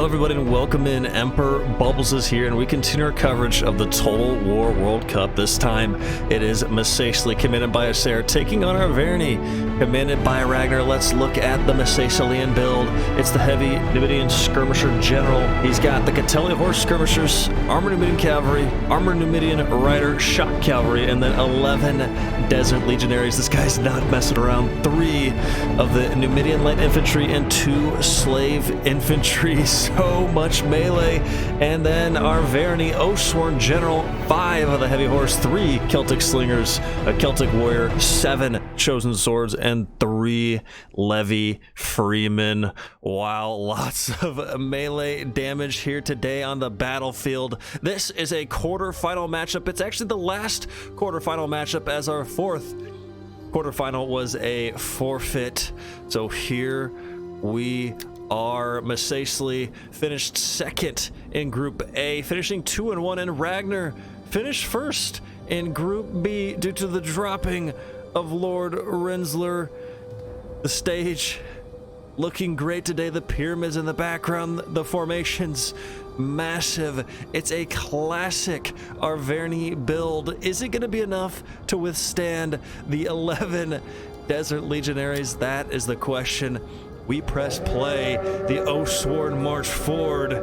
Hello everybody and welcome in. Emperor Bubbles is here and we continue our coverage of the Total War World Cup. This time it is Masacely commanded by Acer taking on Arverni commanded by Ragnar. Let's look at the Masacelian build. It's the heavy Numidian skirmisher general. He's got the Catelli horse skirmishers, armored Numidian cavalry, armored Numidian rider, shock cavalry, and then 11 desert legionaries. This guy's not messing around. 3 of the Numidian light infantry and 2 slave infantry. So much melee. And then Arverni, Oathsworn General, 5 of the heavy horse, 3 Celtic slingers, a Celtic warrior, 7 chosen swords, and 3 Levy freemen. Wow, lots of melee damage here today on the battlefield. This is a quarterfinal matchup. It's actually the last quarterfinal matchup, as our 4th quarterfinal was a forfeit. So here we are. Masacely finished 2nd in Group A, finishing 2-1, and Ragnar finished 1st in Group B due to the dropping of Lord Renzler. The stage looking great today. The pyramids in the background, the formations massive. It's a classic Arverni build. Is it going to be enough to withstand the 11 desert legionaries? That is the question. We press play, the Oathsworn march forward,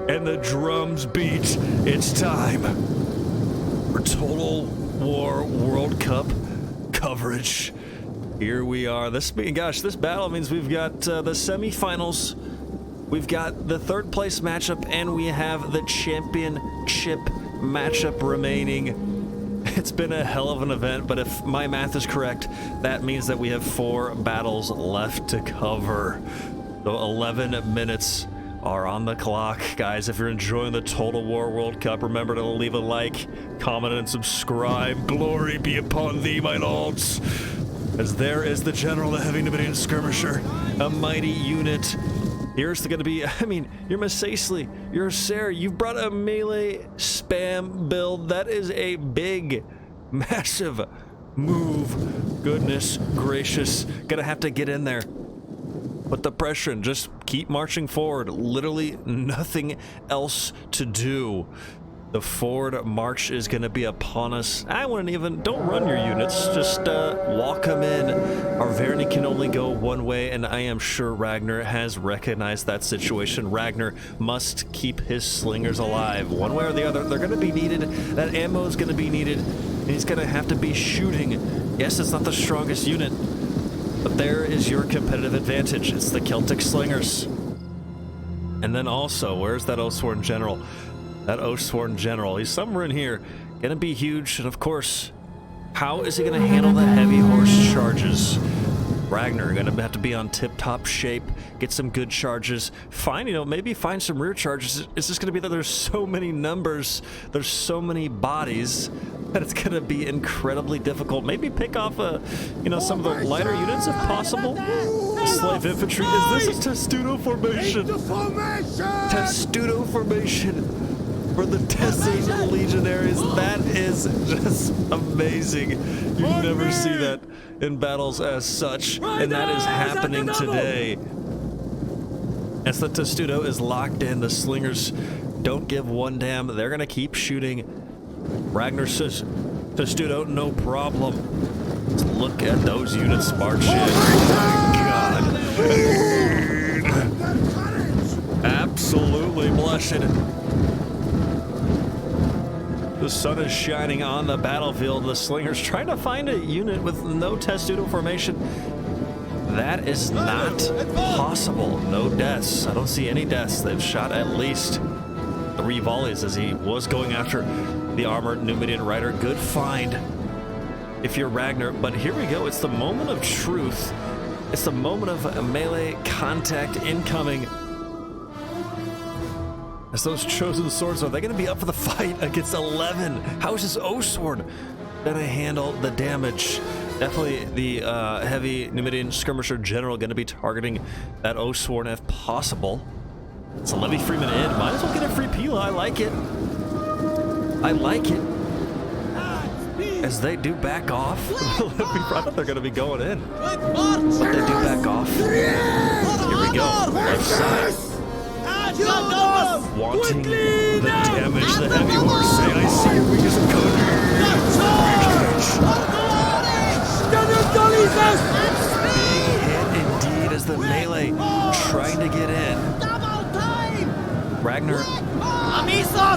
and the drums beat. It's time for Total War World Cup coverage. Here we are. This battle means we've got the semifinals, we've got the 3rd place matchup, and we have the championship matchup remaining. It's been a hell of an event, but if my math is correct, that means that we have 4 battles left to cover. So 11 minutes are on the clock. Guys, if you're enjoying the Total War World Cup, remember to leave a like, comment, and subscribe. Glory be upon thee, my lords. As there is the general, the heavy Numidian skirmisher, a mighty unit. Here's going to be, you're Masacely, you're Acer, you've brought a melee spam build. That is a big, massive move. Goodness gracious. Gonna have to get in there. Put the pressure in, just keep marching forward. Literally nothing else to do. The forward march is going to be upon us. Don't run your units, just walk them in. Arverni can only go one way, and I am sure Ragnar has recognized that situation. Ragnar must keep his slingers alive. One way or the other, they're going to be needed. That ammo is going to be needed, and he's going to have to be shooting. Yes, it's not the strongest unit, but there is your competitive advantage. It's the Celtic slingers. And then also, where's that Oathsworn General? That Oathsworn General, he's somewhere in here, gonna be huge, and of course, how is he gonna handle the heavy horse charges? Ragnar gonna have to be on tip-top shape, get some good charges, maybe find some rear charges. It's just gonna be that there's so many numbers, there's so many bodies, that it's gonna be incredibly difficult. Maybe pick off some of the lighter units if possible. Slave infantry, is this a Testudo formation? Testudo formation for the desert legionaries. That is just amazing. You never see that in battles as such, and that is happening today. As the Testudo is locked in, the slingers don't give one damn. They're gonna keep shooting. Ragnar says, Testudo, no problem. Let's look at those units march in. Oh my God. Absolutely blessed. The sun is shining on the battlefield. The slingers trying to find a unit with no Testudo formation. That is not possible. No deaths. I don't see any deaths. They've shot at least 3 volleys as he was going after the armored Numidian rider. Good find if you're Ragnar. But here we go. It's the moment of truth. It's the moment of melee contact incoming. As those chosen swords, are they going to be up for the fight against 11? How is this Oathsworn going to handle the damage? Definitely the heavy Numidian skirmisher general going to be targeting that Oathsworn if possible. It's a Levy Freeman in. Might as well get a free Pila. I like it. I like it. As they do back off. I thought they're going to be going in. But they do back off. Here we go. Left side. Wanting the damage, the heavy horse saying, I see it, we just go being hit indeed as the melee trying to get in. Ragnar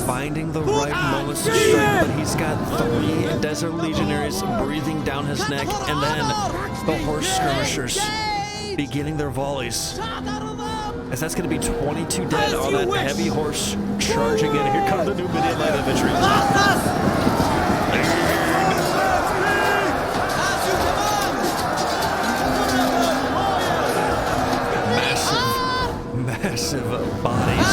finding the right moments to strike, but he's got 3 Desert Legionaries breathing down his neck, and then the horse skirmishers beginning their volleys. As that's going to be 22 dead on that heavy horse charging in. Here comes the Numidian light infantry. Massive bodies.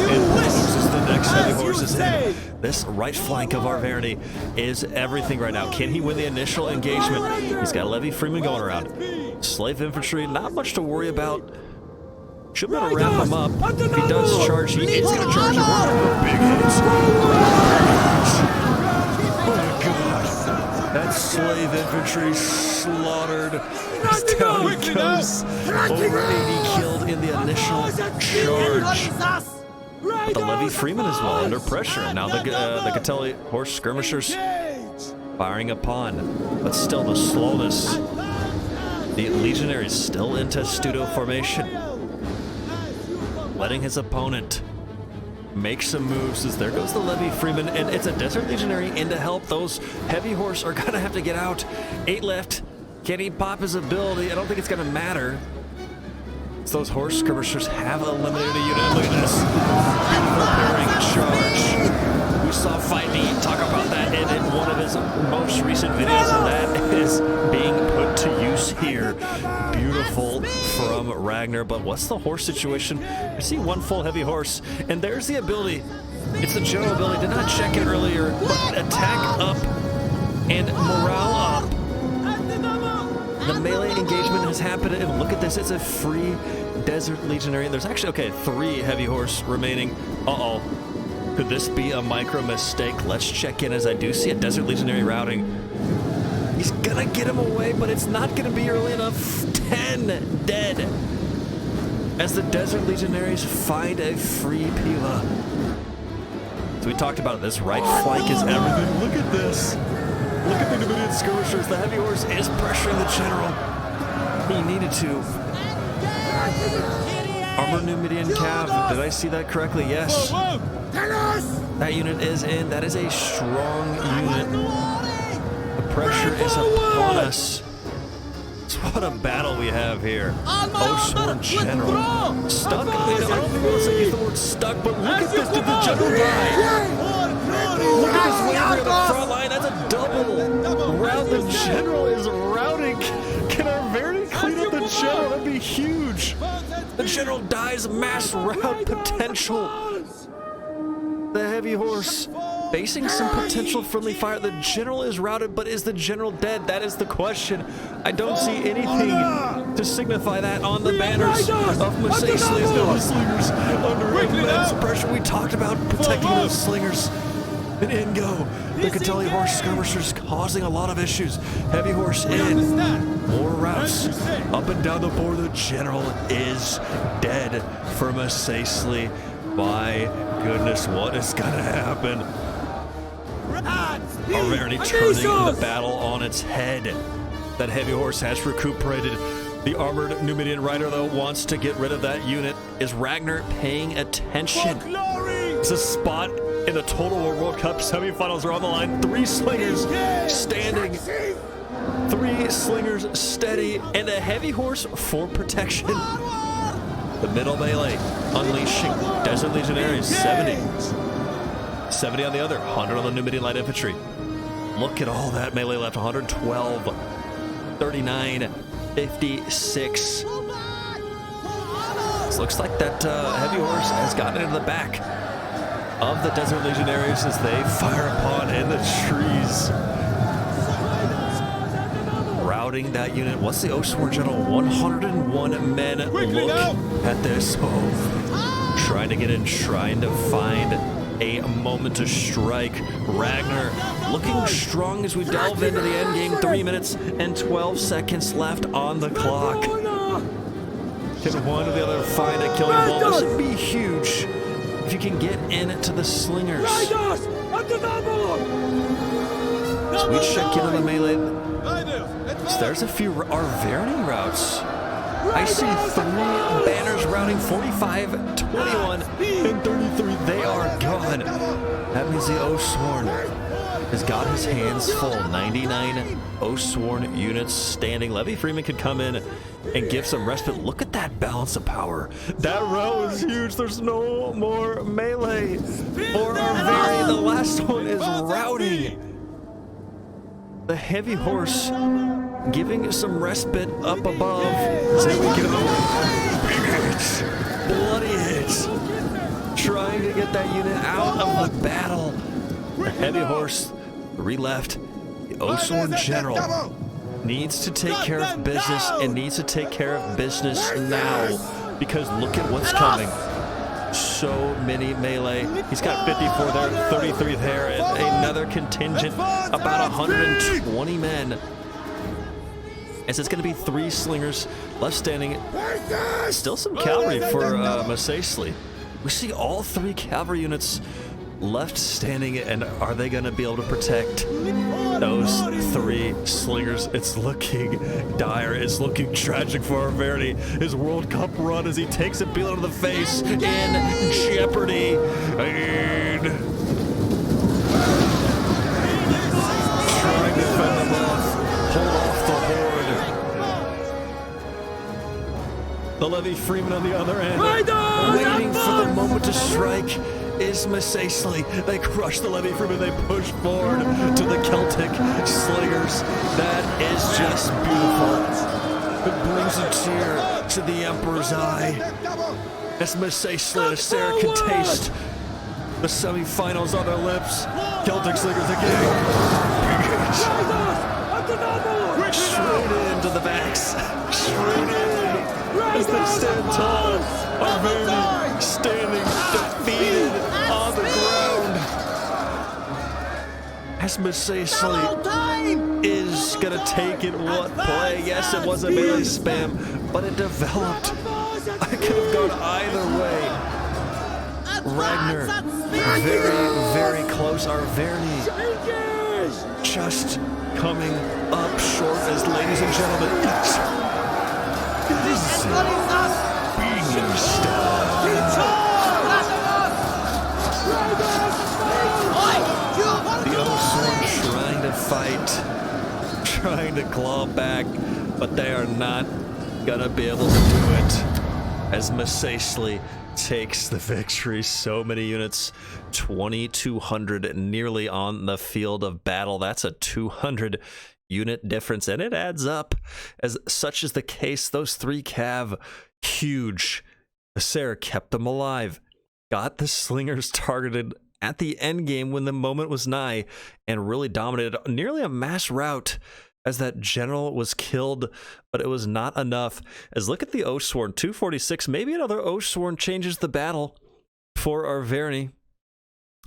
And loses the next heavy horse's head. This right flank of Arverni is everything right now. Can he win the initial engagement? He's got Levi Freeman going around. Slave infantry, not much to worry about. Should be able to wrap him up. If he does charge, he is going to charge him. Big hits. Oh my god. That slave infantry slaughtered. Down he goes. Over 80 killed in the initial charge. But the Levi Freeman as well under pressure. And now the Catelli horse skirmishers firing upon. But still the slowness. The Legionaries still in testudo formation. Letting his opponent make some moves as there goes the Levi Freeman, and it's a Desert Legionary in to help. Those heavy horse are gonna have to get out. 8 left. Can he pop his ability? I don't think it's gonna matter. So those horse skirmishers have eliminated a unit. Look at this. Preparing charge. We saw Fighty talk about that in one of his most recent videos, and that is being put to use here. Beautiful from Ragnar, but what's the horse situation? I see 1 full heavy horse, and there's the ability. It's the general ability. Did not check it earlier, but attack up and morale up. The melee engagement has happened, and look at this. It's a free Desert Legionary. There's actually, okay, 3 heavy horse remaining. Uh-oh. Could this be a micro mistake? Let's check in as I do see a Desert Legionary routing. He's gonna get him away, but it's not gonna be early enough. 10 dead. As the Desert Legionaries find a free Pila. So we talked about it. This right flank is everything. Look at this. Look at the Numidian skirmishers. The heavy horse is pressuring the general. He needed to. Armored Numidian Cav. Did I see that correctly? Yes. That unit is in. That is a strong unit. The pressure is upon us. What a battle we have here. Oathsworn General. Stuck? I don't think we'll use the word stuck, but look at this. Did the general die? Look at this wave on the front line. That's a double rout. The general is routing. Can Arverni clean up the general? That'd be huge. The general dies. Mass rout potential. The heavy horse facing some potential friendly fire. The general is routed, but is the general dead? That is the question. I don't see anything to signify that on the banners of Marseille. The slingers under immense pressure. We talked about protecting those slingers. And in go the Catelli horse skirmishers, causing a lot of issues. Heavy horse in. More routes up and down the board. The general is dead for Marseille. My goodness, what is gonna happen? Arverni turning the battle on its head. That heavy horse has recuperated. The armored Numidian rider, though, wants to get rid of that unit. Is Ragnar paying attention? It's a spot in the Total War World Cup semifinals are on the line. 3 slingers standing. 3 slingers steady, and a heavy horse for protection. The middle melee unleashing Desert Legionaries. 70 on the other, 100 on the Numidian light infantry. Look at all that melee left. 112, 39, 56. This looks like that heavy horse has gotten into the back of the Desert Legionaries as they fire upon in the trees. Routing that unit. What's the Oathsworn General? 101 men. Look at this. Oh, trying to get in, trying to find a moment to strike. Ragnar looking strong as we delve into the end game. 3 minutes and 12 seconds left on the clock. Can one or the other find a killing blow? This would be huge. if you can get into the slingers. So we check in on the melee. So there's a few Arverni routes. I see 3 banners routing 45, 21, and 33. They are gone. That means the Oathsworn has got his hands full. 99 Oathsworn units standing. Levy Freeman could come in and give some respite. Look at that balance of power. That row is huge. There's no more melee for Arverni. The last one is routing. The heavy horse giving some respite up above. So we get big hits, bloody hits, trying to get that unit out of the battle. The heavy horse, 3 left. The Oathsworn General needs to take care of business and needs to take care of business now, because look at what's coming. So many melee. He's got 54 there, 33 there, and another contingent, about 120 men. As it's going to be 3 slingers left standing. Still some cavalry for Masacely. We see all 3 cavalry units left standing, and are they going to be able to protect those 3 slingers? It's looking dire. It's looking tragic for Arverni. His World Cup run as he takes a beeline to the face in jeopardy. And trying to fend them off, hold off the horde. The Levy Freeman on the other end, waiting for the moment to strike, is Masacely. They crush the Levy Freeman. They push forward to the Celtic slingers. That is just beautiful. It brings a tear to the Emperor's eye as Masacely and Sarah can taste the semifinals on their lips. Celtic slingers again. Straight into the backs. Straight in as they stand tall. Arverni standing defeated on the ground. As Masacely is gonna take it. What play? Yes, it was a melee spam, but it developed. I could have gone either way. Ragnar, very, very close. Arverni just coming up short, as ladies and gentlemen, it's being stabbed. The Oathsworn trying to fight, trying to claw back, but they are not gonna be able to do it as Masacely takes the victory. So many units, 2,200 nearly on the field of battle. That's a 200 unit difference, and it adds up. As such is the case, those 3 cav, huge. Sarah kept them alive, got the slingers targeted at the end game when the moment was nigh, and really dominated nearly a mass rout as that general was killed, but it was not enough. As look at the Oathsworn, 246, maybe another Oathsworn changes the battle for Arverni.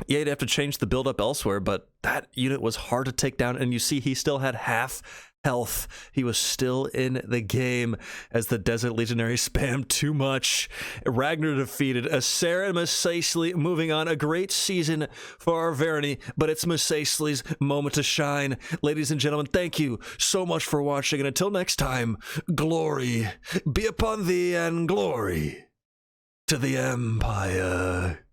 Yeah, you'd have to change the build-up elsewhere, but that unit was hard to take down, and you see he still had half health. He was still in the game as the Desert Legionary spammed too much. Ragnar defeated. Sarah and Masacely moving on. A great season for Arverni, but it's Masacely's moment to shine. Ladies and gentlemen, thank you so much for watching, and until next time, glory be upon thee and glory to the Empire.